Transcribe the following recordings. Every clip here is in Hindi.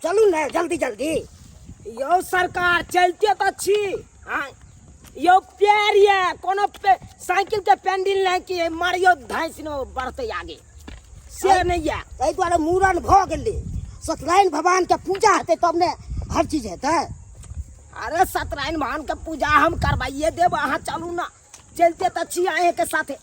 चलू ना जल्दी जल्दी। यो सरकार चलते तो छी हाँ यो प्यार ये कोनो पे साइकिल के पेंडिल नहीं कि मारियो धाइसनो बढ़ते आगे से नहीं है। एहि द्वारे मूड़न भ गेलै सत्यनारायण भगवान के पूजा हेतै तब ने हर चीज हेतै। अरे सत्यनारायण भगवान के पूजा हम करवाइए देब अहाँ चलू ना चलते तो छी आए के साथे।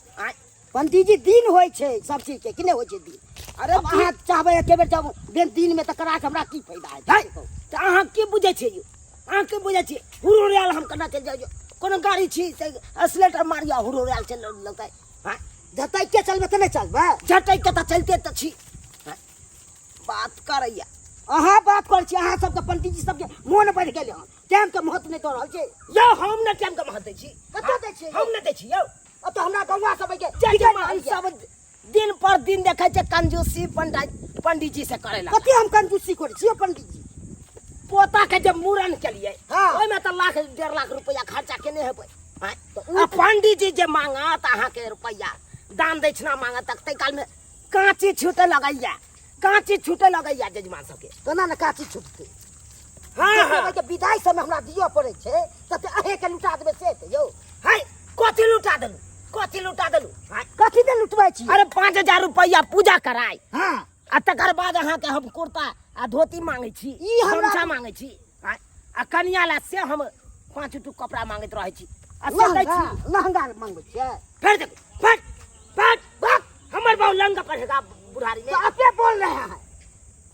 पंडित जी दिन होइ छै सब चीज के कि नहीं होइ छै दिन। अरे अहाँ चाहबै एके बेर जब दिन में त करा के हमरा की फायदा है तो अहाँ की बुझे छियै यौ अहाँ की बुझे छियै हुरुरियाल हम केना चल जाइयो कोनो गाड़ी छी एक्सीलेटर मारिया हुरुरियाल चल लगतै। हां जतै के चलबै त नहीं चलबै झटै के त चलते त छी बात करैया। अहाँ बात कर छी अहाँ सबके पंडित जी सबके मोन बढ़ गेलै हन टाइम के महत्व नहीं दऽ रहल छै। यो हम ने टाइम के महत्व दै छी कतौ दै छी हम ने दै छी यौ अब तो हमरा गौवा सब के सब दिन पर दिन देखै छै कंजूसी पंडित जी से करेला। कथि हम कंजूसी करै छी पंडित जी। पोता के जब मूड़न केलिए हाँ। ओइ में त लाख 1.5 लाख रुपया खर्चा केने हेबै। हां पंडित जी जे मांगत अहाँ के रुपया दान दक्षिणा मांगत तै काल में कांची छूटे लगैया कांची छूटे लगैया जजमान सबके केना न काची छुटतै। हां हां के विदाई सब में हमरा दियो पड़ै छै त अहे के लुटा देबै से त यौ। हाय कथि लुटा देलु हां कथि ने लुटबै छी। अरे 5000 रुपया पूजा कराई हां आ तकर बाद अहाँ के हम कुर्ता आ धोती मांगे छी ई हमरा गमछा मांगे छी आ कनिया ला से हम 5 टुक कपड़ा मांगत रहै छी आ से दै छी। लहंगा मांगबै छियै फिर देखो फट फट फट हमर बहु लंगा पड़ेगा बुढ़ारी में। तो अपने बोल रहे हैं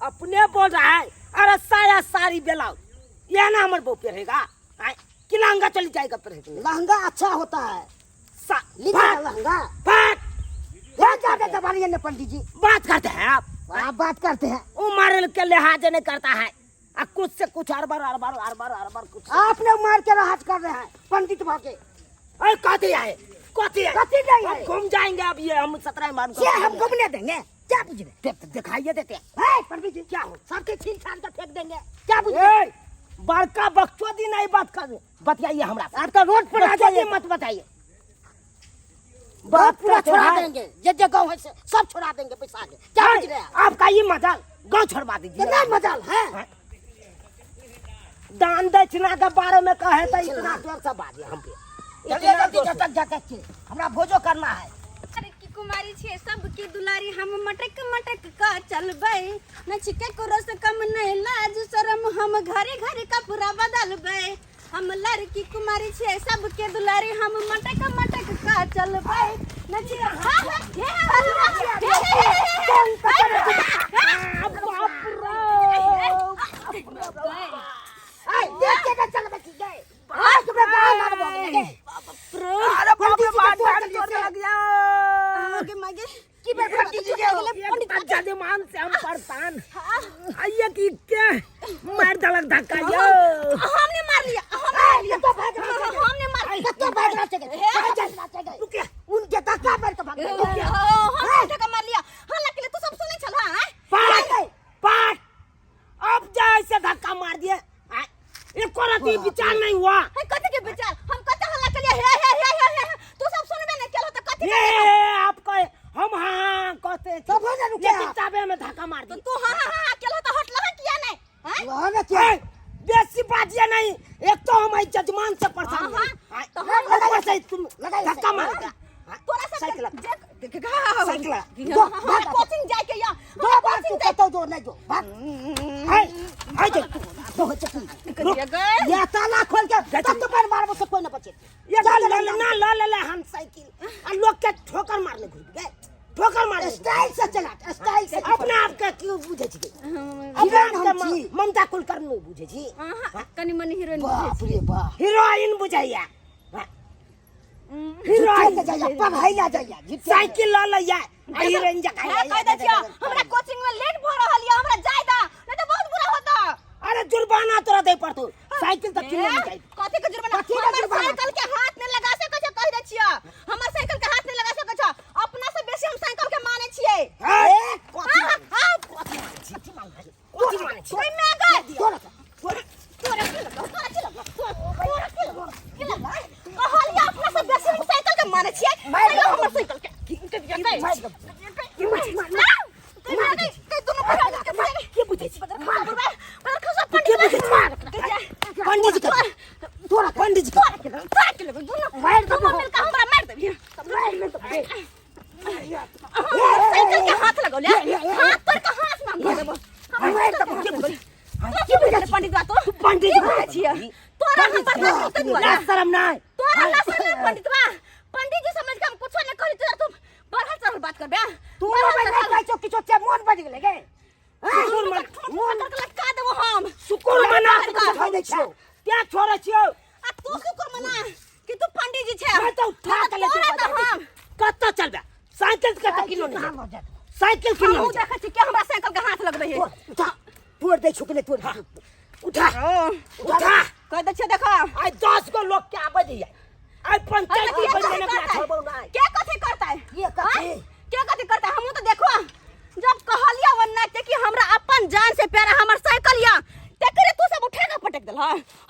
अपने बोल रहा है अरे साया साड़ी ब्लाउज ये ना हमर बहु पहनेगा कि लहंगा चली जाएगा पहने लहंगा अच्छा होता है लिखा लहंगा। फट जाते दबाइए ने पंडित जी बात करते हैं आप बात करते हैं। उम्र के लिहाज नहीं करता है कुछ से कुछ अरबर कुछ आपने मार के राज कर रहे हैं पंडित भागे। अरे कथी है कथी नहीं है घूम जाएंगे अब ये हम 17 मार ये हम घूमने देंगे क्या पूछ रहे दिखाइए देते हैं पंडित जी क्या हो सबके छीन छान कर फेंक देंगे क्या पूछ रहे ए, बड़का बकचोदी नहीं बात कर बतियाइए हमरा से। आपका रोड पर आ जाइए मत बताइए बात पूरा छोड़ा देंगे जे गाँव है सब छोड़ा देंगे पैसा आगे क्या पूछ रहे हैं आपका ये मजाल गाँव छोड़वा दीजिए। कितना मजाल है दान दक्षिणा के बारे में कहे तो इतना देर से बात हम पे जल्दी झटक हमरा भोजो करना है। अरे की कुमारी छे सबकी दुलारी हम मटक मटक का चलबै न छिके करो से कम नहीं लाज शरम हम घरे घरे कपड़ा बदलबै हम लड़की कुमारी छे सबके दुलारी हम मटक मटक का चलबै न छिके देख के चल बची गए आज तुम्हें कहां मार बोलेंगे अरे बाप रे बाप तोड़ लग गया आगे मागे की बात पंडित जी पंडित जजमान से हम परेशान आइए कि क्या मार दलक धक्का यो हमने मार लिया तो भाग हमने मार लिया तो भाग चाहिए रुकिए उनके धक्का पर तो भाग हमने धक्का मार लिया हल्ला के लिए तू सब सुने चला है पाट अब जैसे धक्का मार दिए एक औरत विचार नहीं हुआ कथी के विचार हम कते हल्ला के लिए हे तू सब सुनबे नहीं केलो त कथी ये आपको हम हाँ कहते सब हो जा रुकिए किताबे में धक्का मार दिए तू हां केलो त हट लहन किया नहीं हैं वहां क्या बेसी बात ये नहीं एक तो हम जजमान से परेशान हैं तो हम ऊपर से तुम धक्का मारेगा तोरा सब साइकिल साइकिल दो कोचिंग जाए के या दो बार तू कहतो जो नहीं जो भाग हाय जो दो चक्की ये ताला खोल के तब तो पर मारबो से कोई न बचे ये ले हम साइकिल और लोग के ठोकर मारने घुस गए ठोकर मारने स्टाइल से चला स्टाइल से अपने आप के क्यों बुझे छी हीरोइन हम छी ममता कुलकर्णी नहीं बुझे छी कनी मनी हीरोइन बाप रे बाप हीरोइन बुझाइया हीरोइन जाइया पढ़ाइला जाइया साइकिल ल लइया हीरोइन जका कह दे छियो हमरा कोचिंग में लेट भ रहल या हमरा जाय दा नहीं तो बहुत बुरा होता। अरे जुर्माना तोरा दे पड़तो साइकिल तक किने नहीं जाई कथी के जुर्माना हमर साइकिल के हाथ नहीं लगा सकै छ कह दे छियो हमर साइकिल के हाथ नहीं लगा सकै छ अपना से बेसी हम साइकिल के माने छियै कोची माने छी कोई में गए तोरा तोरा की लगा कहलिया अपना से बेसी हम साइकिल के माने छियै हमर साइकिल के पंडित जी का तोरा पंडित जी तोरा के लगे दोनों मार दो मिल का हमरा मार देबी मार ले तो साइकिल के हाथ लगौले हाथ पर का हाथ ना मार देबो मार दो की बुझे पंडित बा तो पंडित जी छिया तोरा हम पर तो दुआ शर्म ना तोरा ना शर्म पंडित बा पंडित जी समझ के हम कुछ नहीं करी तुम बढ़ल चढ़ल बात करबे तू मोबाइल नहीं कहै छौ किछो ते मन बज गेलै गे सुकुर मन लटका देबो हम सुकुर मना के खाइ दै छियो त्या छोड़ै छियो आ तू सुकुर मना कि तू पंडित जी छे मैं तो उठा के लेके हम कत्ता चलबे साइकिल कत्ता किलो नहीं साइकिल किलो हम देखै छी के हमरा साइकिल के हाथ लगबै है उठा तोड़ दे छुकले तोड़ उठा उठा कह दे छे देखो आई 10 गो लोग के आबै दिया आई पंचायत की बंदे ने छोड़बो ना क्या कथि करता है ये कथि क्या कथि करता है हम तो देखो जब कहलिया वन्ना ते कि हमरा अपन जान से प्यारा हमर साइकिल या ते करे तू सब उठा के पटक देल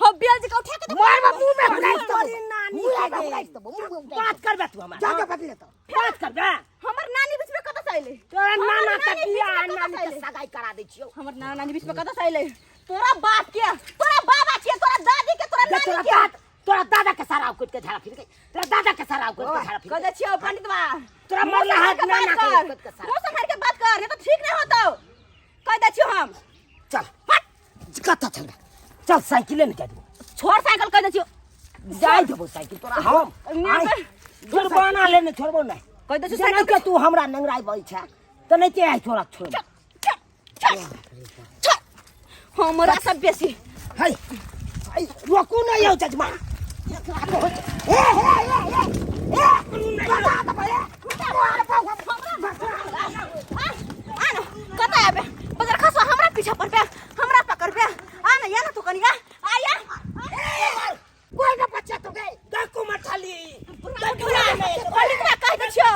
हो बेल जी के उठा के मार मुंह में बुलाई तो नानी बात करबे तू हमरा जाके बदले तो बात करबे हमर नानी बीच में कत सैले तोरा नाना के बियाह नानी के सगाई करा दै छियो हमर नानी बीच में कत सैले तोरा बाप के तोरा बाबा के तोरा दादी के तोरा नानी के तोरा दादा के सारा कुछ के झाड़ा फिर के तोरा दादा के सारा कुछ के झाड़ा फिर कह दे छियो पंडित बा तोरा मरला हाथ नाना के कुछ के सारा मुंह संभाल के बात कर नहीं तो ठीक नहीं होतो कह दे छियो हम चल हट कत्ता चल चल साइकिल ले जा छोड़ साइकिल कह दे छियो जाय देबो साइकिल तोरा हम जुर्माना लेने छोड़बो नहीं कह दे छियो साइकिल के तू हमरा नंगराई बई छ त नहीं ते आई छोड़ा छोड़ हमरा सब बेसी हाय रोकू नहीं हो जजमान ए कता आबे बगर खसवा हमरा पीछा पर पे हमरा पकड़ पे आ ना या ना तू कनिया आया कोई ना बच्चा तो गए डाकू मत खाली पंडित बा कह दे छियो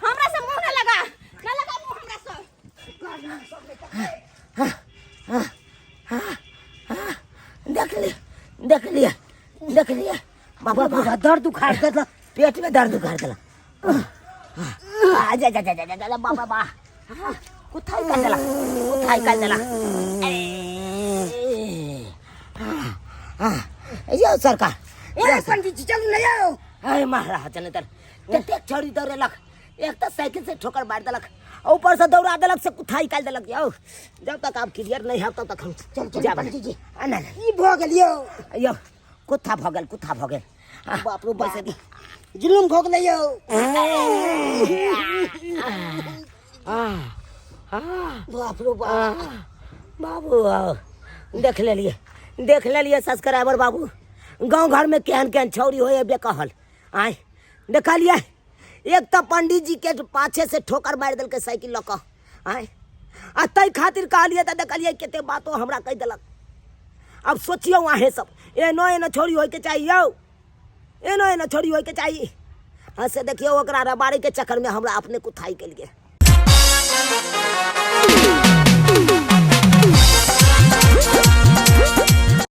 हमरा से मुंह ना लगा मुंह हमरा से देख लिया बाबा बाबा दर्द उखाड़ देला पेट में दर्द उखाड़ देला जा जा जा जा जा बाबा बा कुथाई कर देला यो सरकार ए पंडित जी चल ले आओ अरे महाराज चल तर ते छोड़ी दौड़े लख एक तो साइकिल से ठोकर मार देलक ऊपर से दौड़ा देलक से कुथाई काट देलक यो जब तक आप क्लियर नहीं है तब तक हम चल जा पंडित जी ना ई भ गेलियो यो कुथा भ गेल बाप रो पैसे दी जुलुम भ गेलै यो बाप रो बाबू देख लेलिए सब्सक्राइबर बाबू गांव घर में केहन छौरी होए बेकहल आय देखलिए एक तो पंडित जी के पाछे से ठोकर मार दिल के साइकिल लक आय आ तै खातिर कहलिए त देखलिए केते बातो हमरा कह देलक अब सोचियो वहाँ सब एनो छोरी होय के चाहिए एनो छोरी होय के चाहिए हाँ से देखियो ओकरा रबारी के चक्कर में हमरा अपने कुथाई के लिए